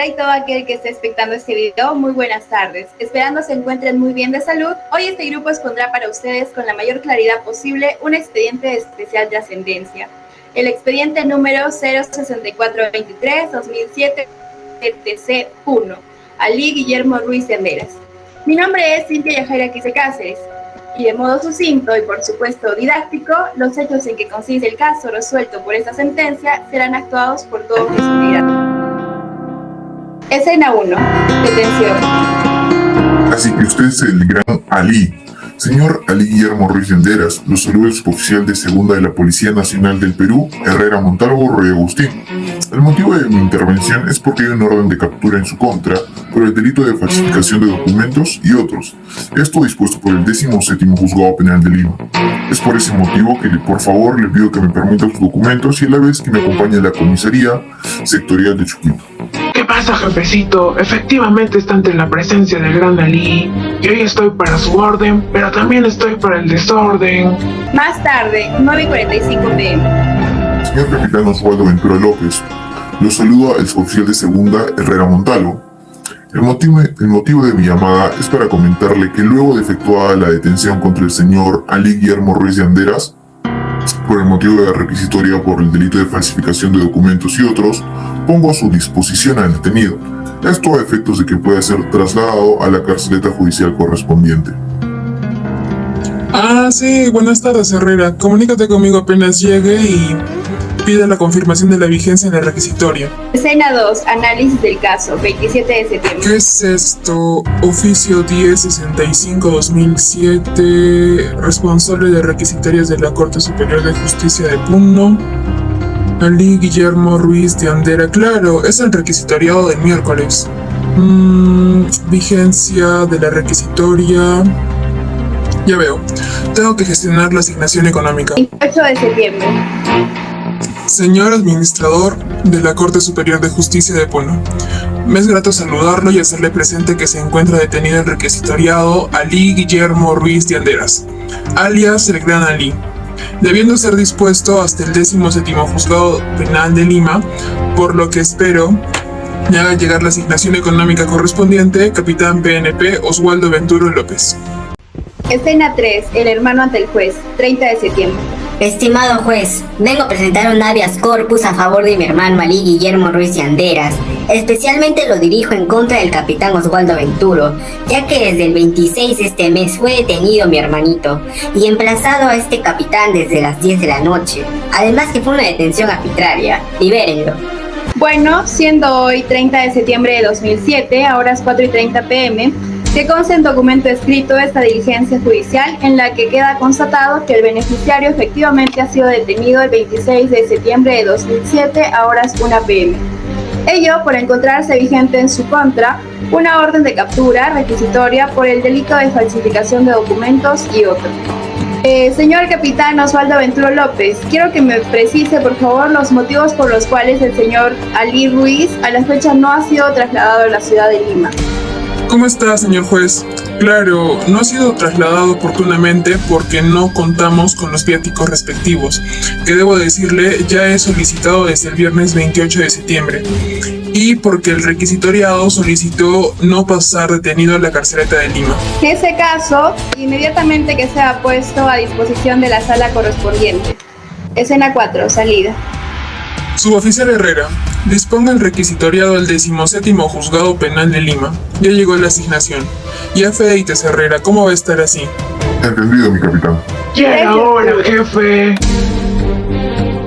Señora y todo aquel que esté expectando este video, muy buenas tardes. Esperando se encuentren muy bien de salud, hoy este grupo expondrá para ustedes con la mayor claridad posible un expediente de especial trascendencia. El expediente número 06423-2007 TC1, Ali Guillermo Ruiz de Anderas. Mi nombre es Cintia Yajaira Quise Cáceres, y de modo sucinto y por supuesto didáctico, los hechos en que consiste el caso resuelto por esta sentencia serán actuados por todos los integrantes. Escena 1. Detención. Así que usted es el gran Ali. Señor Ali Guillermo Ruiz de Anderas, lo saluda el suboficial de segunda de la Policía Nacional del Perú, Herrera Montalvo Roy Agustín. El motivo de mi intervención es porque hay una orden de captura en su contra por el delito de falsificación de documentos y otros. Esto dispuesto por el 17º Juzgado Penal de Lima. Es por ese motivo que por favor le pido que me permita sus documentos y a la vez que me acompañe a la comisaría sectorial de Chuquito. ¿Qué pasa, jefecito? Efectivamente está ante la presencia del gran Ali. Y hoy estoy para su orden, pero también estoy para el desorden. Más tarde, 9:45 p.m. Señor Capitán Oswaldo Ventura López, lo saluda el suboficial de segunda Herrera Montalvo. El motivo de mi llamada es para comentarle que luego de efectuada la detención contra el señor Ali Guillermo Ruiz de Anderas, por el motivo de requisitoria por el delito de falsificación de documentos y otros, pongo a su disposición al detenido. Esto a efectos de que pueda ser trasladado a la carceleta judicial correspondiente. Sí, buenas tardes, Herrera. Comunícate conmigo apenas llegue y pide la confirmación de la vigencia del requisitorio. Escena 2. Análisis del caso, 27 de septiembre. ¿Qué es esto? Oficio 1065-2007, responsable de requisitorias de la Corte Superior de Justicia de Puno, Ali Guillermo Ruiz de Andera. Claro, es el requisitoriado del miércoles. Vigencia de la requisitoria. Ya veo. Tengo que gestionar la asignación económica. 28 de septiembre. Señor administrador de la Corte Superior de Justicia de Puno, me es grato saludarlo y hacerle presente que se encuentra detenido el requisitoriado Ali Guillermo Ruiz de Anderas, alias el Gran Ali, debiendo ser dispuesto hasta el 17º Juzgado Penal de Lima, por lo que espero me haga llegar la asignación económica correspondiente, Capitán PNP Oswaldo Ventura López. Escena 3. El hermano ante el juez, 30 de septiembre. Estimado juez, vengo a presentar un habeas corpus a favor de mi hermano Ali Guillermo Ruiz de Anderas. Especialmente lo dirijo en contra del capitán Oswaldo Venturo, ya que desde el 26 de este mes fue detenido mi hermanito y emplazado a este capitán desde las 10 de la noche. Además que fue una detención arbitraria. Libérenlo. Bueno, siendo hoy 30 de septiembre de 2007, a horas 4:30 p.m., que consta en documento escrito esta diligencia judicial en la que queda constatado que el beneficiario efectivamente ha sido detenido el 26 de septiembre de 2007 a horas 1 p.m. Ello por encontrarse vigente en su contra una orden de captura requisitoria por el delito de falsificación de documentos y otros. Señor capitán Oswaldo Ventura López, quiero que me precise por favor los motivos por los cuales el señor Ali Ruiz a la fecha no ha sido trasladado a la ciudad de Lima. ¿Cómo está, señor juez? Claro, no ha sido trasladado oportunamente porque no contamos con los viáticos respectivos, que debo decirle ya he solicitado desde el viernes 28 de septiembre, y porque el requisitoriado solicitó no pasar detenido a la carceleta de Lima. En ese caso, inmediatamente que sea puesto a disposición de la sala correspondiente. Escena 4. Salida. Suboficial Herrera, disponga el requisitoriado al 17º Juzgado Penal de Lima. Ya llegó la asignación. Y afeites, Herrera, ¿cómo va a estar así? Entendido, mi capitán. Ya era hora, jefe.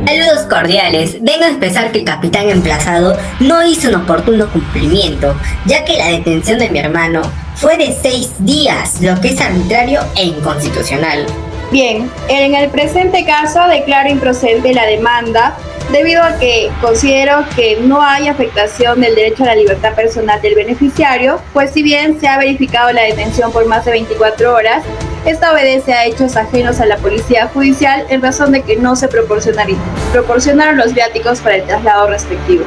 Saludos cordiales. Vengo a expresar que el capitán emplazado no hizo un oportuno cumplimiento, ya que la detención de mi hermano fue de 6 días, lo que es arbitrario e inconstitucional. Bien, en el presente caso declaro improcedente la demanda debido a que considero que no hay afectación del derecho a la libertad personal del beneficiario, pues si bien se ha verificado la detención por más de 24 horas, esta obedece a hechos ajenos a la policía judicial en razón de que no se proporcionaron los viáticos para el traslado respectivo.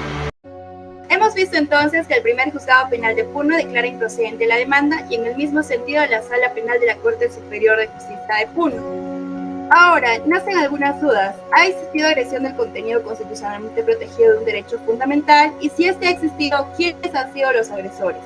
Hemos visto entonces que el primer juzgado penal de Puno declara improcedente la demanda y en el mismo sentido la sala penal de la Corte Superior de Justicia de Puno. Ahora, nacen algunas dudas. ¿Ha existido agresión del contenido constitucionalmente protegido de un derecho fundamental? Y si este ha existido, ¿quiénes han sido los agresores?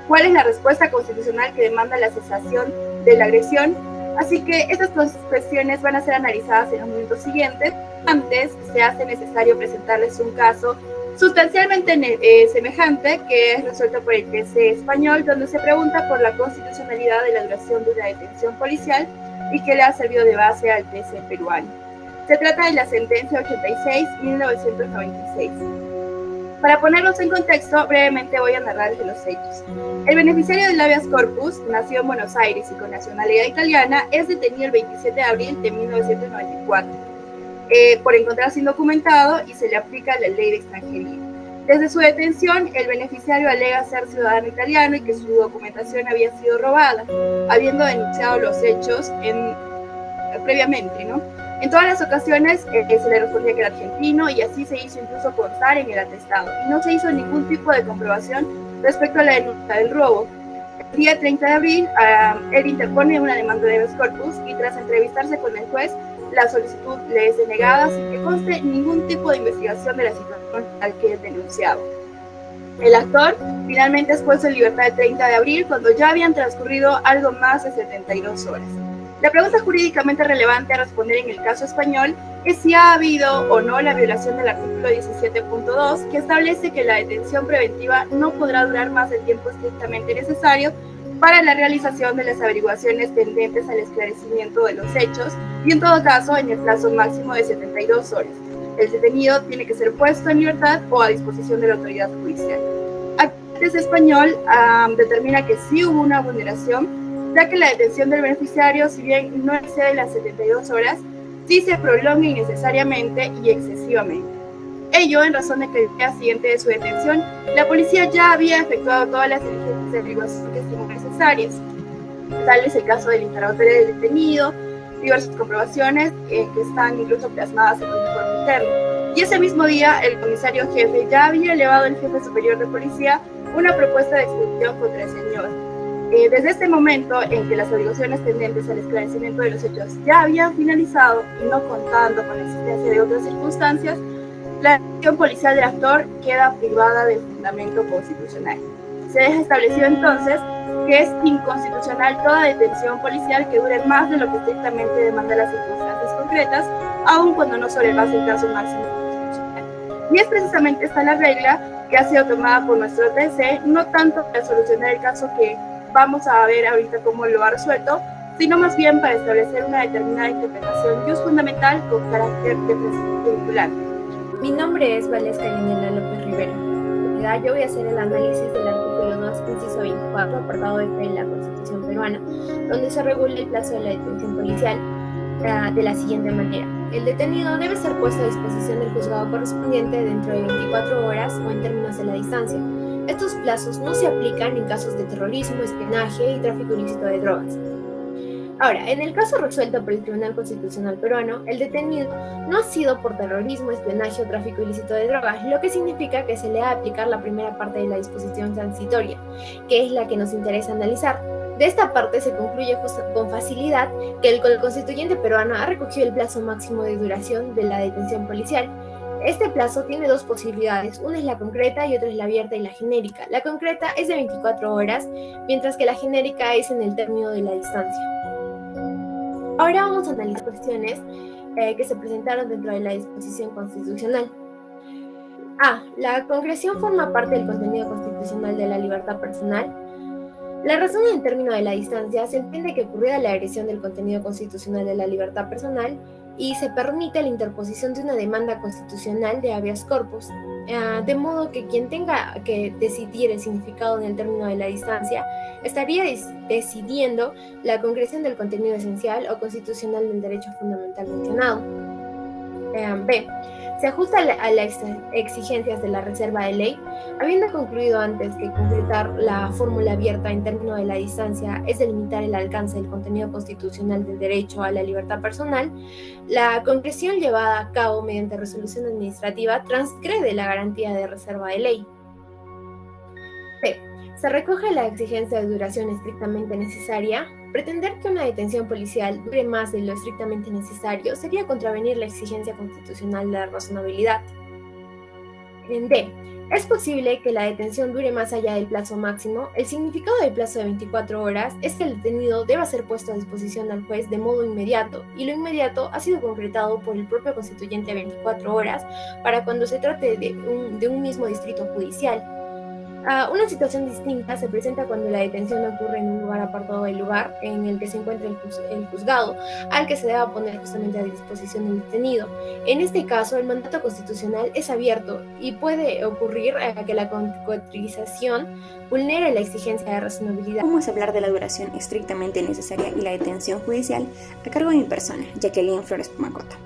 ¿Cuál es la respuesta constitucional que demanda la cesación de la agresión? Así que estas dos cuestiones van a ser analizadas en los minutos siguientes. Antes, se hace necesario presentarles un caso sustancialmente semejante, que es resuelto por el TC español, donde se pregunta por la constitucionalidad de la duración de una detención policial y que le ha servido de base al TC peruano. Se trata de la sentencia 86-1996. Para ponerlos en contexto, brevemente voy a narrarles los hechos. El beneficiario del habeas corpus, nacido en Buenos Aires y con nacionalidad italiana, es detenido el 27 de abril de 1994 por encontrarse indocumentado y se le aplica la ley de extranjería. Desde su detención, el beneficiario alega ser ciudadano italiano y que su documentación había sido robada, habiendo denunciado los hechos previamente, ¿no? En todas las ocasiones se le respondía que era argentino y así se hizo incluso constar en el atestado y no se hizo ningún tipo de comprobación respecto a la denuncia del robo. El día 30 de abril, él interpone una demanda de habeas corpus y tras entrevistarse con el juez, la solicitud le es denegada sin que conste ningún tipo de investigación de la situación al que es denunciado. El actor finalmente es puesto en libertad el 30 de abril cuando ya habían transcurrido algo más de 72 horas. La pregunta jurídicamente relevante a responder en el caso español es si ha habido o no la violación del artículo 17.2 que establece que la detención preventiva no podrá durar más del tiempo estrictamente necesario para la realización de las averiguaciones tendentes al esclarecimiento de los hechos y en todo caso en el plazo máximo de 72 horas. El detenido tiene que ser puesto en libertad o a disposición de la autoridad judicial. El español determina que sí hubo una vulneración, ya que la detención del beneficiario, si bien no excede las 72 horas, sí se prolonga innecesariamente y excesivamente. Ello en razón de que el día siguiente de su detención, la policía ya había efectuado todas las diligencias de averiguación que estiman necesarias. Tal es el caso del interrogatorio del detenido, diversas comprobaciones que están incluso plasmadas en un informe interno. Y ese mismo día, el comisario jefe ya había elevado al jefe superior de policía una propuesta de expulsión contra el señor. Desde este momento en que las averiguaciones tendentes al esclarecimiento de los hechos ya habían finalizado y no contando con la existencia de otras circunstancias, la acción policial del actor queda privada del fundamento constitucional. Se deja establecido entonces que es inconstitucional toda detención policial que dure más de lo que estrictamente demanda las circunstancias concretas, aun cuando no sobrepase el caso máximo constitucional. Y es precisamente esta la regla que ha sido tomada por nuestro TC, no tanto para solucionar el caso que vamos a ver ahorita cómo lo ha resuelto, sino más bien para establecer una determinada interpretación fundamental con carácter de presente vinculante. Mi nombre es Valesca Daniela López Rivera. Yo voy a hacer el análisis del artículo 2, inciso 24, apartado F de la Constitución peruana, donde se regula el plazo de la detención policial de la siguiente manera. El detenido debe ser puesto a disposición del juzgado correspondiente dentro de 24 horas o en términos de la distancia. Estos plazos no se aplican en casos de terrorismo, espionaje y tráfico ilícito de drogas. Ahora, en el caso resuelto por el Tribunal Constitucional peruano, el detenido no ha sido por terrorismo, espionaje o tráfico ilícito de drogas, lo que significa que se le ha de aplicar la primera parte de la disposición transitoria, que es la que nos interesa analizar. De esta parte se concluye con facilidad que el constituyente peruano ha recogido el plazo máximo de duración de la detención policial. Este plazo tiene dos posibilidades, una es la concreta y otra es la abierta y la genérica. La concreta es de 24 horas, mientras que la genérica es en el término de la distancia. Ahora vamos a analizar cuestiones que se presentaron dentro de la disposición constitucional. A. La concreción forma parte del contenido constitucional de la libertad personal. La razón en término de la distancia se entiende que ocurrida la agresión del contenido constitucional de la libertad personal y se permite la interposición de una demanda constitucional de habeas corpus, de modo que quien tenga que decidir el significado en el término de la distancia estaría decidiendo la concreción del contenido esencial o constitucional del derecho fundamental mencionado. B. Se ajusta a las exigencias de la reserva de ley, habiendo concluido antes que concretar la fórmula abierta en términos de la distancia es delimitar el alcance del contenido constitucional del derecho a la libertad personal, la concreción llevada a cabo mediante resolución administrativa transgrede la garantía de reserva de ley. C. Se recoge la exigencia de duración estrictamente necesaria, Pretender que una detención policial dure más de lo estrictamente necesario sería contravenir la exigencia constitucional de la razonabilidad. En D. Es posible que la detención dure más allá del plazo máximo. El significado del plazo de 24 horas es que el detenido deba ser puesto a disposición al juez de modo inmediato, y lo inmediato ha sido concretado por el propio constituyente a 24 horas para cuando se trate de un mismo distrito judicial. Una situación distinta se presenta cuando la detención ocurre en un lugar apartado del lugar en el que se encuentra el juzgado, al que se deba poner justamente a disposición del detenido. En este caso, el mandato constitucional es abierto y puede ocurrir que la cotrización vulnere la exigencia de razonabilidad. Vamos a hablar de la duración estrictamente necesaria y la detención judicial a cargo de mi persona, Jacqueline Flores Pumacota.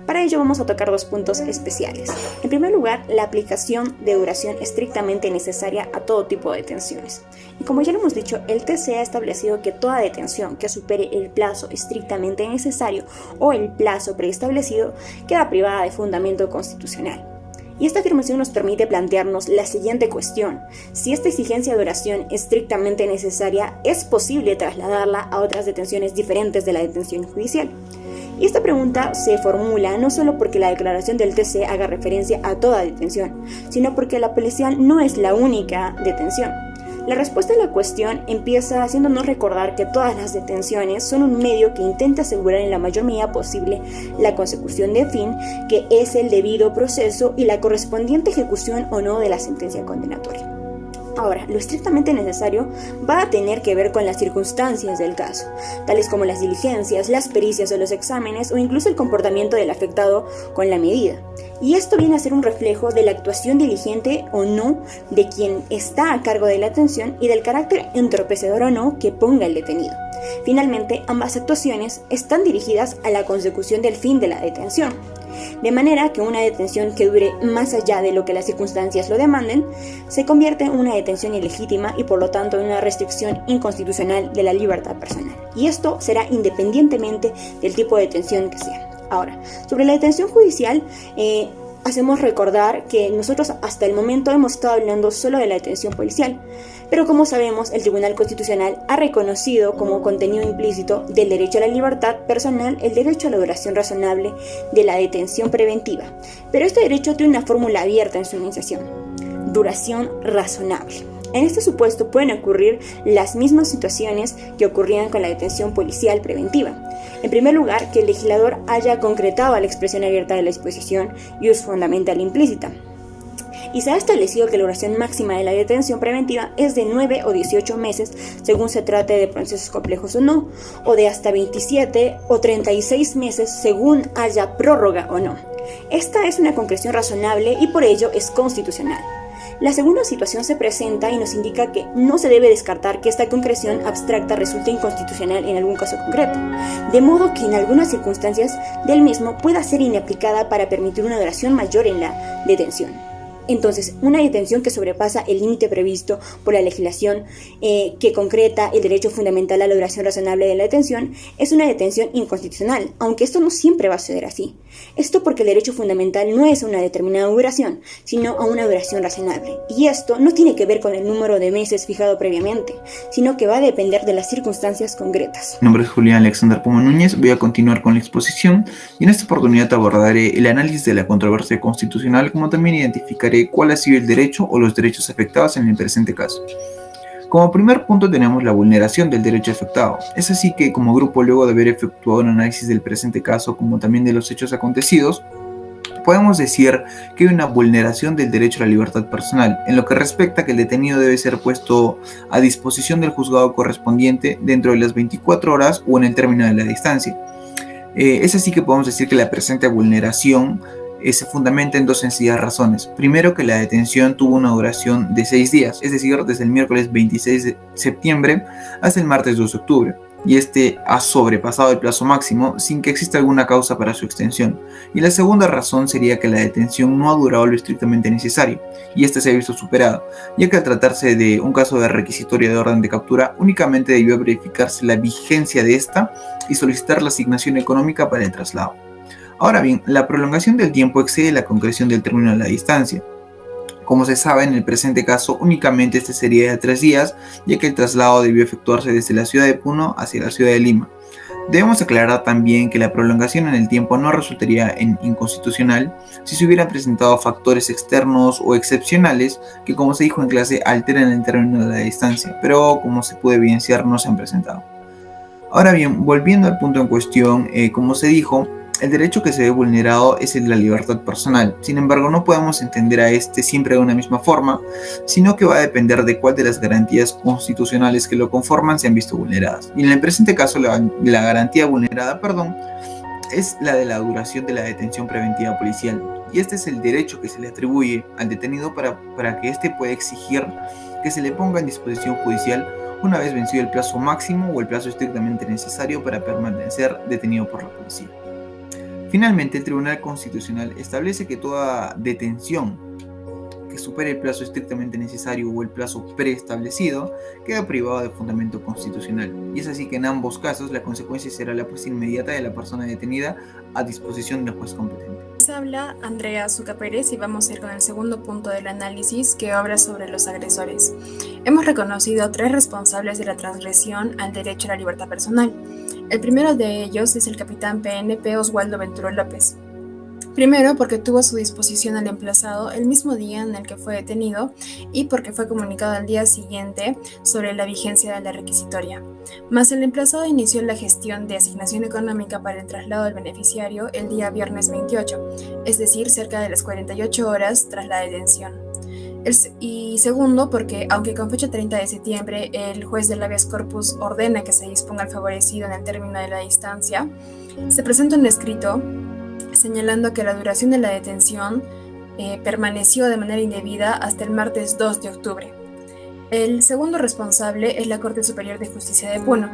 Para ello vamos a tocar dos puntos especiales. En primer lugar, la aplicación de duración estrictamente necesaria a todo tipo de detenciones. Y como ya lo hemos dicho, el TC ha establecido que toda detención que supere el plazo estrictamente necesario o el plazo preestablecido queda privada de fundamento constitucional. Y esta afirmación nos permite plantearnos la siguiente cuestión: si esta exigencia de duración estrictamente necesaria es posible trasladarla a otras detenciones diferentes de la detención judicial. Y esta pregunta se formula no solo porque la declaración del TC haga referencia a toda detención, sino porque la policial no es la única detención. La respuesta a la cuestión empieza haciéndonos recordar que todas las detenciones son un medio que intenta asegurar en la mayor medida posible la consecución de fin, que es el debido proceso y la correspondiente ejecución o no de la sentencia condenatoria. Ahora, lo estrictamente necesario va a tener que ver con las circunstancias del caso, tales como las diligencias, las pericias o los exámenes, o incluso el comportamiento del afectado con la medida. Y esto viene a ser un reflejo de la actuación diligente o no de quien está a cargo de la atención y del carácter entorpecedor o no que ponga el detenido. Finalmente, ambas actuaciones están dirigidas a la consecución del fin de la detención. De manera que una detención que dure más allá de lo que las circunstancias lo demanden, se convierte en una detención ilegítima y por lo tanto en una restricción inconstitucional de la libertad personal. Y esto será independientemente del tipo de detención que sea. Ahora, sobre la detención judicial, hacemos recordar que nosotros hasta el momento hemos estado hablando solo de la detención policial, pero como sabemos, el Tribunal Constitucional ha reconocido como contenido implícito del derecho a la libertad personal el derecho a la duración razonable de la detención preventiva. Pero este derecho tiene una fórmula abierta en su enunciación: duración razonable. En este supuesto pueden ocurrir las mismas situaciones que ocurrían con la detención policial preventiva. En primer lugar, que el legislador haya concretado la expresión abierta de la disposición y es fundamental implícita. Y se ha establecido que la duración máxima de la detención preventiva es de 9 o 18 meses, según se trate de procesos complejos o no, o de hasta 27 o 36 meses, según haya prórroga o no. Esta es una concreción razonable y por ello es constitucional. La segunda situación se presenta y nos indica que no se debe descartar que esta concreción abstracta resulte inconstitucional en algún caso concreto, de modo que en algunas circunstancias del mismo pueda ser inaplicada para permitir una duración mayor en la detención. Entonces, una detención que sobrepasa el límite previsto por la legislación que concreta el derecho fundamental a la duración razonable de la detención es una detención inconstitucional, aunque esto no siempre va a suceder así. Esto porque el derecho fundamental no es a una determinada duración, sino a una duración razonable. Y esto no tiene que ver con el número de meses fijado previamente, sino que va a depender de las circunstancias concretas. Mi nombre es Julián Alexander Puma Núñez, voy a continuar con la exposición y en esta oportunidad abordaré el análisis de la controversia constitucional, como también identificaré cuál ha sido el derecho o los derechos afectados en el presente caso. Como primer punto tenemos la vulneración del derecho afectado. Es así que como grupo, luego de haber efectuado un análisis del presente caso como también de los hechos acontecidos, podemos decir que hay una vulneración del derecho a la libertad personal, en lo que respecta a que el detenido debe ser puesto a disposición del juzgado correspondiente dentro de las 24 horas o en el término de la distancia. Es así que podemos decir que la presente vulneración se fundamenta en dos sencillas razones. Primero, que la detención tuvo una duración de 6 días, es decir, desde el miércoles 26 de septiembre hasta el martes 2 de octubre, y este ha sobrepasado el plazo máximo sin que exista alguna causa para su extensión. Y la segunda razón sería que la detención no ha durado lo estrictamente necesario, y este se ha visto superado, ya que al tratarse de un caso de requisitoria de orden de captura, únicamente debió verificarse la vigencia de esta y solicitar la asignación económica para el traslado. Ahora bien, la prolongación del tiempo excede la concreción del término de la distancia. Como se sabe, en el presente caso únicamente este sería de 3 días, ya que el traslado debió efectuarse desde la ciudad de Puno hacia la ciudad de Lima. Debemos aclarar también que la prolongación en el tiempo no resultaría en inconstitucional si se hubieran presentado factores externos o excepcionales que, como se dijo en clase, alteran el término de la distancia, pero como se puede evidenciar no se han presentado. Ahora bien, volviendo al punto en cuestión, como se dijo, el derecho que se ve vulnerado es el de la libertad personal. Sin embargo, no podemos entender a este siempre de una misma forma, sino que va a depender de cuál de las garantías constitucionales que lo conforman se han visto vulneradas. Y en el presente caso, la garantía vulnerada, es la de la duración de la detención preventiva policial. Y este es el derecho que se le atribuye al detenido para que éste pueda exigir que se le ponga en disposición judicial una vez vencido el plazo máximo o el plazo estrictamente necesario para permanecer detenido por la policía. Finalmente, el Tribunal Constitucional establece que toda detención que supere el plazo estrictamente necesario o el plazo preestablecido queda privado de fundamento constitucional. Y es así que en ambos casos la consecuencia será la puesta inmediata de la persona detenida a disposición del juez competente. Les habla Andrea Zucca Pérez y vamos a ir con el segundo punto del análisis que obra sobre los agresores. Hemos reconocido 3 responsables de la transgresión al derecho a la libertad personal. El primero de ellos es el capitán PNP Oswaldo Ventura López. Primero, porque tuvo a su disposición al emplazado el mismo día en el que fue detenido y porque fue comunicado al día siguiente sobre la vigencia de la requisitoria. Mas el emplazado inició la gestión de asignación económica para el traslado del beneficiario el día viernes 28, es decir, cerca de las 48 horas tras la detención. Y segundo, porque aunque con fecha 30 de septiembre el juez del habeas corpus ordena que se disponga al favorecido en el término de la distancia, se presenta un escrito señalando que la duración de la detención permaneció de manera indebida hasta el martes 2 de octubre. El segundo responsable es la Corte Superior de Justicia de Puno.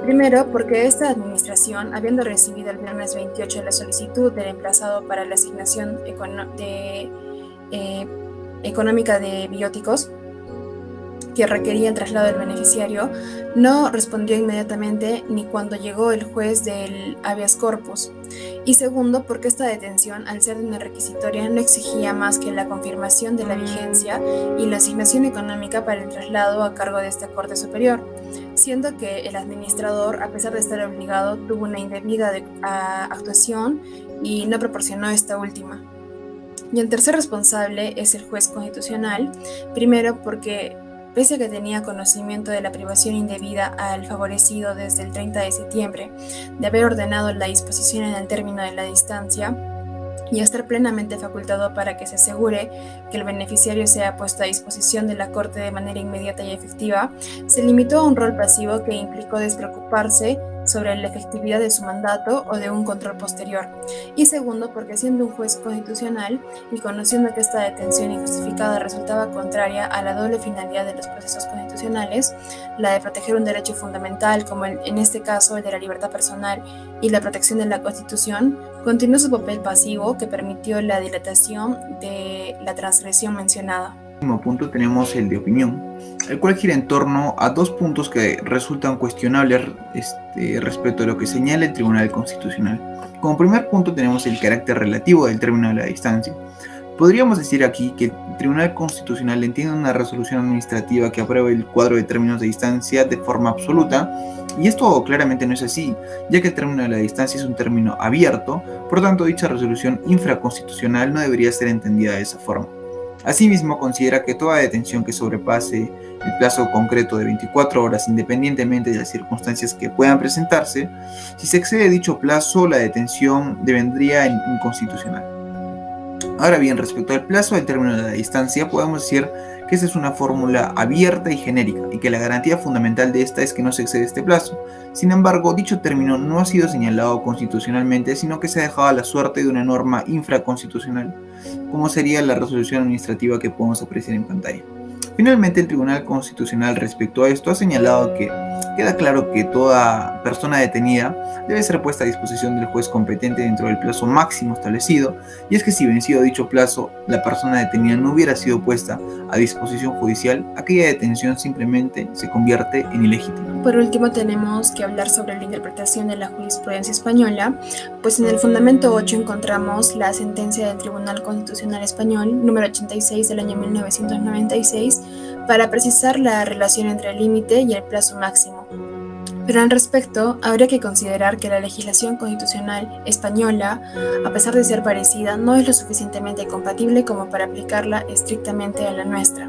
Primero, porque esta administración, habiendo recibido el viernes 28 la solicitud del emplazado para la asignación económica de bióticos que requería el traslado del beneficiario, no respondió inmediatamente ni cuando llegó el juez del habeas corpus. Y segundo, porque esta detención, al ser de una requisitoria, no exigía más que la confirmación de la vigencia y la asignación económica para el traslado a cargo de esta Corte Superior, siendo que el administrador, a pesar de estar obligado, tuvo una indebida actuación y no proporcionó esta última. Y el tercer responsable es el juez constitucional, primero porque pese a que tenía conocimiento de la privación indebida al favorecido desde el 30 de septiembre, de haber ordenado la disposición en el término de la distancia y estar plenamente facultado para que se asegure que el beneficiario sea puesto a disposición de la Corte de manera inmediata y efectiva, se limitó a un rol pasivo que implicó despreocuparse sobre la efectividad de su mandato o de un control posterior. Y segundo, porque siendo un juez constitucional y conociendo que esta detención injustificada resultaba contraria a la doble finalidad de los procesos constitucionales, la de proteger un derecho fundamental, como en este caso el de la libertad personal y la protección de la Constitución, continuó su papel pasivo que permitió la dilatación de la transgresión mencionada. Último punto tenemos el de opinión, el cual gira en torno a 2 puntos que resultan cuestionables respecto a lo que señala el Tribunal Constitucional. Como primer punto tenemos el carácter relativo del término de la distancia. Podríamos decir aquí que el Tribunal Constitucional entiende una resolución administrativa que apruebe el cuadro de términos de distancia de forma absoluta, y esto claramente no es así, ya que el término de la distancia es un término abierto, por tanto dicha resolución infraconstitucional no debería ser entendida de esa forma. Asimismo, considera que toda detención que sobrepase el plazo concreto de 24 horas, independientemente de las circunstancias que puedan presentarse, si se excede dicho plazo, la detención devendría en inconstitucional. Ahora bien, respecto al plazo del término de la distancia, podemos decir que esta es una fórmula abierta y genérica, y que la garantía fundamental de esta es que no se excede este plazo. Sin embargo, dicho término no ha sido señalado constitucionalmente, sino que se ha dejado a la suerte de una norma infraconstitucional, como sería la resolución administrativa que podemos apreciar en pantalla. Finalmente, el Tribunal Constitucional respecto a esto ha señalado que Queda claro que toda persona detenida debe ser puesta a disposición del juez competente dentro del plazo máximo establecido, y es que si vencido dicho plazo, la persona detenida no hubiera sido puesta a disposición judicial, aquella detención simplemente se convierte en ilegítima. Por último, tenemos que hablar sobre la interpretación de la jurisprudencia española, pues en el fundamento 8 encontramos la sentencia del Tribunal Constitucional Español número 86 del año 1996 para precisar la relación entre el límite y el plazo máximo. Pero al respecto, habría que considerar que la legislación constitucional española, a pesar de ser parecida, no es lo suficientemente compatible como para aplicarla estrictamente a la nuestra.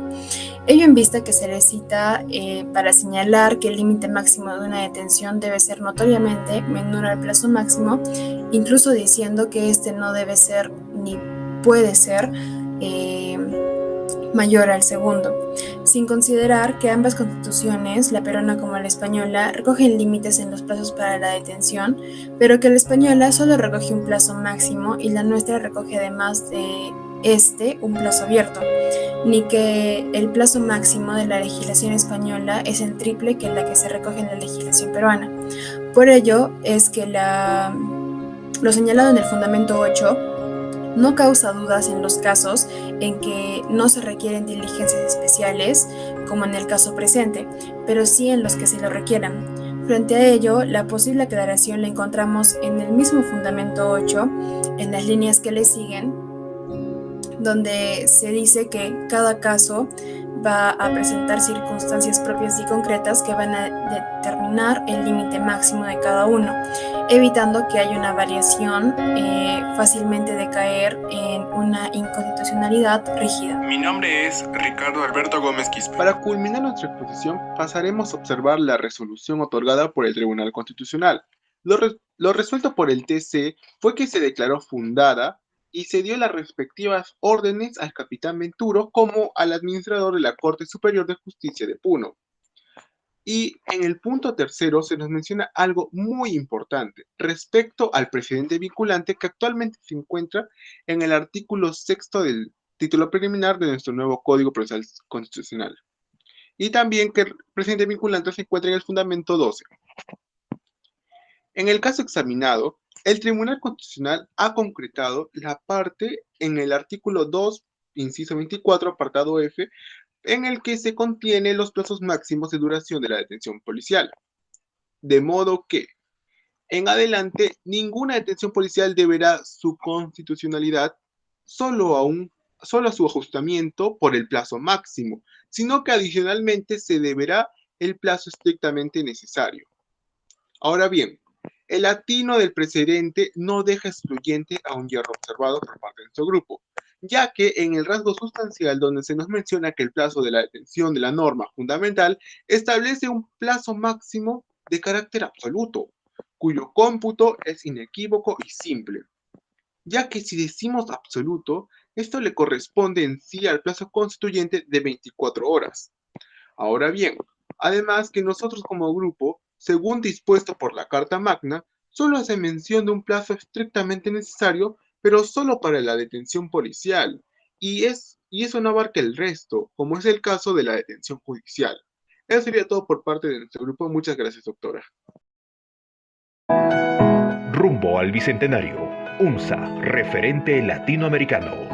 Ello en vista que se le cita para señalar que el límite máximo de una detención debe ser notoriamente menor al plazo máximo, incluso diciendo que este no debe ser ni puede ser mayor al segundo, sin considerar que ambas constituciones, la peruana como la española, recogen límites en los plazos para la detención, pero que la española solo recoge un plazo máximo y la nuestra recoge además de un plazo abierto, ni que el plazo máximo de la legislación española es el triple que la que se recoge en la legislación peruana. Por ello es que lo señalado en el fundamento 8 no causa dudas en los casos en que no se requieren diligencias especiales, como en el caso presente, pero sí en los que se lo requieran. Frente a ello, la posible aclaración la encontramos en el mismo fundamento 8, en las líneas que le siguen, donde se dice que cada caso va a presentar circunstancias propias y concretas que van a determinar el límite máximo de cada uno, evitando que haya una variación fácilmente de caer en una inconstitucionalidad rígida. Mi nombre es Ricardo Alberto Gómez Quispe. Para culminar nuestra exposición, pasaremos a observar la resolución otorgada por el Tribunal Constitucional. Lo resuelto por el TC fue que se declaró fundada y se dio las respectivas órdenes al capitán Venturo como al administrador de la Corte Superior de Justicia de Puno. Y en el punto tercero se nos menciona algo muy importante respecto al precedente vinculante que actualmente se encuentra en el artículo 6 del título preliminar de nuestro nuevo Código Procesal Constitucional. Y también que el precedente vinculante se encuentra en el fundamento 12. En el caso examinado, el Tribunal Constitucional ha concretado la parte en el artículo 2, inciso 24, apartado F, en el que se contiene los plazos máximos de duración de la detención policial. De modo que, en adelante, ninguna detención policial deberá su constitucionalidad solo a su ajustamiento por el plazo máximo, sino que adicionalmente se deberá el plazo estrictamente necesario. Ahora bien, el atino del precedente no deja excluyente a un hierro observado por parte de nuestro grupo, ya que en el rasgo sustancial donde se nos menciona que el plazo de la detención de la norma fundamental establece un plazo máximo de carácter absoluto, cuyo cómputo es inequívoco y simple, ya que si decimos absoluto, esto le corresponde en sí al plazo constituyente de 24 horas. Ahora bien, además que nosotros como grupo, según dispuesto por la Carta Magna, solo hace mención de un plazo estrictamente necesario, pero solo para la detención policial, y eso no abarca el resto, como es el caso de la detención judicial. Eso sería todo por parte de nuestro grupo. Muchas gracias, doctora. Rumbo al Bicentenario. UNSA, referente latinoamericano.